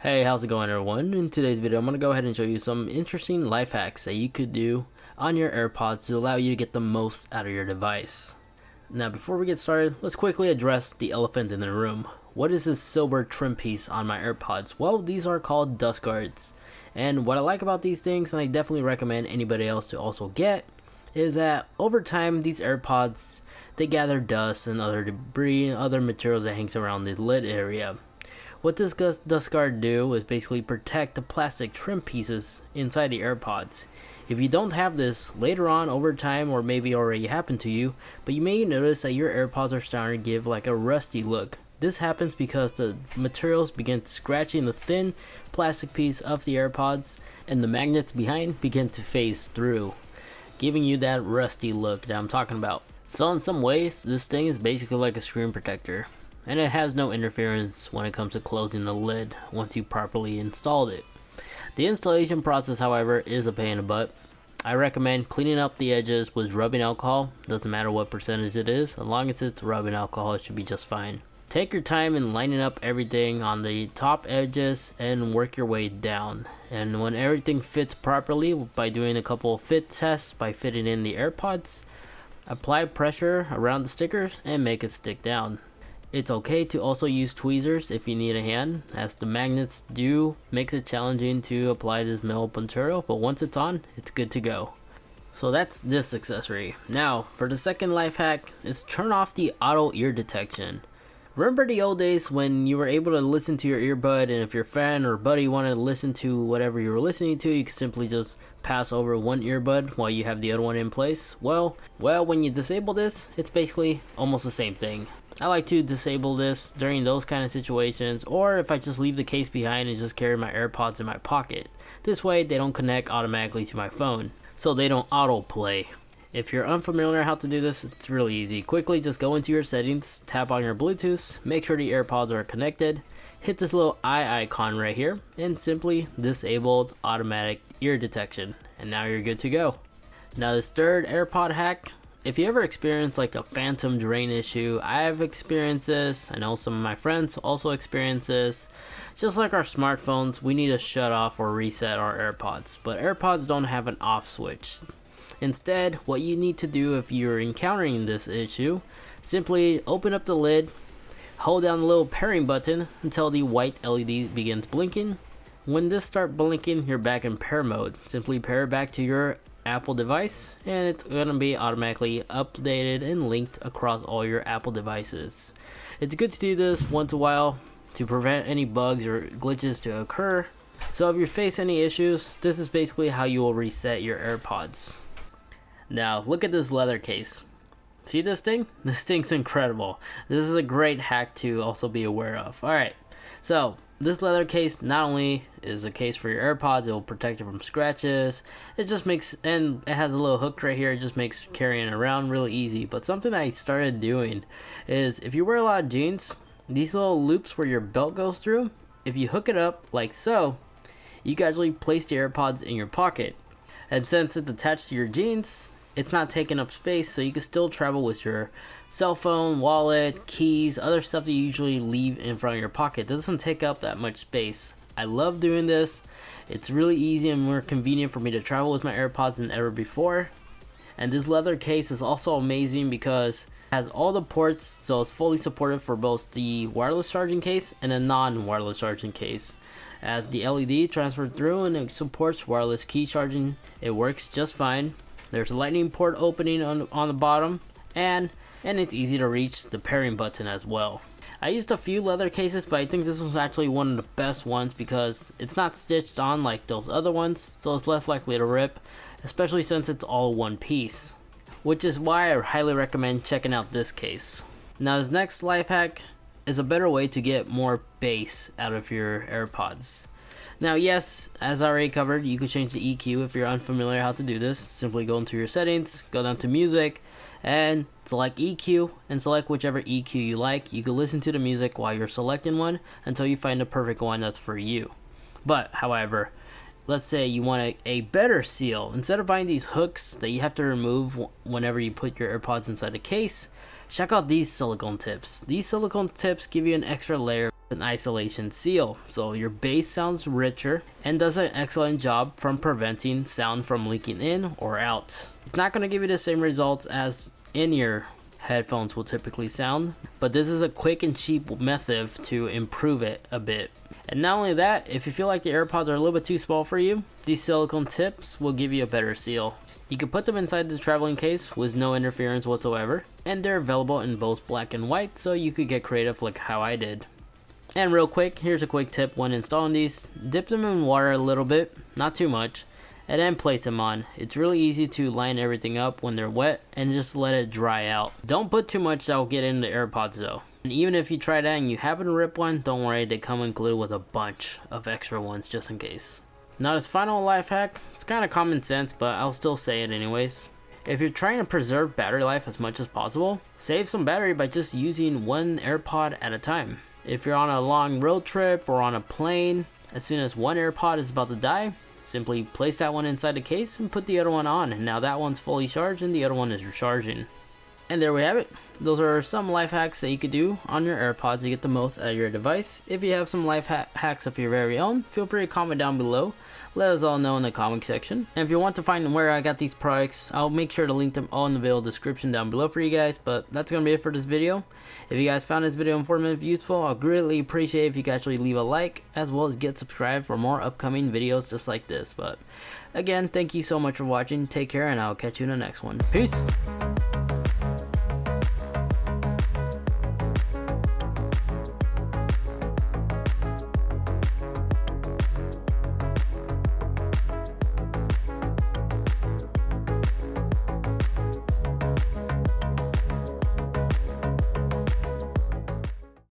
Hey, how's it going everyone? In today's video, I'm going to go ahead and show you some interesting life hacks that you could do on your AirPods to allow you to get the most out of your device. Now, before we get started, let's quickly address the elephant in the room. What is this silver trim piece on my AirPods? Well, these are called dust guards. And what I like about these things, and I definitely recommend anybody else to also get, is that over time, these AirPods, they gather dust and other debris and other materials that hangs around the lid area. What this dust guard do is basically protect the plastic trim pieces inside the AirPods. If you don't have this, later on over time, or maybe already happened to you, but you may notice that your AirPods are starting to give like a rusty look. This happens because the materials begin scratching the thin plastic piece of the AirPods, and the magnets behind begin to phase through, giving you that rusty look that I'm talking about. So in some ways, this thing is basically like a screen protector, and it has no interference when it comes to closing the lid once you properly installed it. The installation process, however, is a pain in the butt. I recommend cleaning up the edges with rubbing alcohol. Doesn't matter what percentage it is, as long as it's rubbing alcohol, it should be just fine. Take your time in lining up everything on the top edges and work your way down. And when everything fits properly, by doing a couple of fit tests by fitting in the AirPods, apply pressure around the stickers and make it stick down. It's okay to also use tweezers if you need a hand, as the magnets do make it challenging to apply this metal material, but once it's on, it's good to go. So that's this accessory. Now, for the second life hack, is turn off the auto ear detection. Remember the old days when you were able to listen to your earbud, and if your friend or buddy wanted to listen to whatever you were listening to, you could simply just pass over one earbud while you have the other one in place? Well, when you disable this, it's basically almost the same thing. I like to disable this during those kind of situations, or if I just leave the case behind and just carry my AirPods in my pocket. This way they don't connect automatically to my phone, so they don't autoplay. If you're unfamiliar how to do this, it's really easy. Quickly just go into your settings, tap on your Bluetooth, make sure the AirPods are connected, hit this little eye icon right here, and simply disable automatic ear detection, and now you're good to go. Now this third AirPod hack, if you ever experience like a phantom drain issue, I've experienced this. I know some of my friends also experience this. Just like our smartphones, we need to shut off or reset our AirPods, but AirPods don't have an off switch. Instead, what you need to do if you're encountering this issue, simply open up the lid, hold down the little pairing button until the white LED begins blinking. When this starts blinking, you're back in pair mode. Simply pair back to your Apple device, and it's going to be automatically updated and linked across all your Apple devices. It's good to do this once in a while to prevent any bugs or glitches to occur. So if you face any issues, this is basically how you will reset your AirPods. Now look at this leather case. See this thing? This thing's incredible. This is a great hack to also be aware of. Alright, so this leather case not only is a case for your AirPods, it will protect it from scratches. It just makes, and it has a little hook right here, it just makes carrying it around really easy. But something I started doing is, if you wear a lot of jeans, these little loops where your belt goes through, if you hook it up like so, you can actually place the AirPods in your pocket. And since it's attached to your jeans, it's not taking up space, so you can still travel with your cell phone, wallet, keys, other stuff that you usually leave in front of your pocket. It doesn't take up that much space. I love doing this. It's really easy and more convenient for me to travel with my AirPods than ever before. And this leather case is also amazing because it has all the ports, so it's fully supported for both the wireless charging case and a non-wireless charging case. As the LED transferred through and it supports wireless key charging, it works just fine. There's a lightning port opening on the bottom, and it's easy to reach the pairing button as well. I used a few leather cases, but I think this was actually one of the best ones because it's not stitched on like those other ones, so it's less likely to rip, especially since it's all one piece. Which is why I highly recommend checking out this case. Now this next life hack is a better way to get more bass out of your AirPods. Now yes, as I already covered, you can change the EQ if you're unfamiliar how to do this. Simply go into your settings, go down to music, and select EQ, and select whichever EQ you like. You can listen to the music while you're selecting one until you find the perfect one that's for you. But however, let's say you want a better seal. Instead of buying these hooks that you have to remove whenever you put your AirPods inside the case, check out these silicone tips. These silicone tips give you an extra layer an isolation seal, so your bass sounds richer and does an excellent job from preventing sound from leaking in or out. It's not going to give you the same results as in-ear headphones will typically sound, but this is a quick and cheap method to improve it a bit. And not only that, if you feel like the AirPods are a little bit too small for you, these silicone tips will give you a better seal. You can put them inside the traveling case with no interference whatsoever, and they're available in both black and white, so you could get creative like how I did. And real quick, here's a quick tip when installing these. Dip them in water a little bit, not too much, and then place them on. It's really easy to line everything up when they're wet and just let it dry out. Don't put too much that will get into the AirPods though. And even if you try that and you happen to rip one, don't worry, they come included with a bunch of extra ones just in case. Now this final life hack, it's kind of common sense, but I'll still say it anyways. If you're trying to preserve battery life as much as possible, save some battery by just using one AirPod at a time. If you're on a long road trip or on a plane, as soon as one AirPod is about to die, simply place that one inside the case and put the other one on, and now that one's fully charged and the other one is recharging. And there we have it. Those are some life hacks that you could do on your AirPods to get the most out of your device. If you have some life hacks of your very own, feel free to comment down below. Let us all know in the comment section. And if you want to find where I got these products, I'll make sure to link them all in the video description down below for you guys. But that's going to be it for this video. If you guys found this video informative, useful, I'll greatly appreciate if you could actually leave a like, as well as get subscribed for more upcoming videos just like this. But again, thank you so much for watching. Take care, and I'll catch you in the next one. Peace!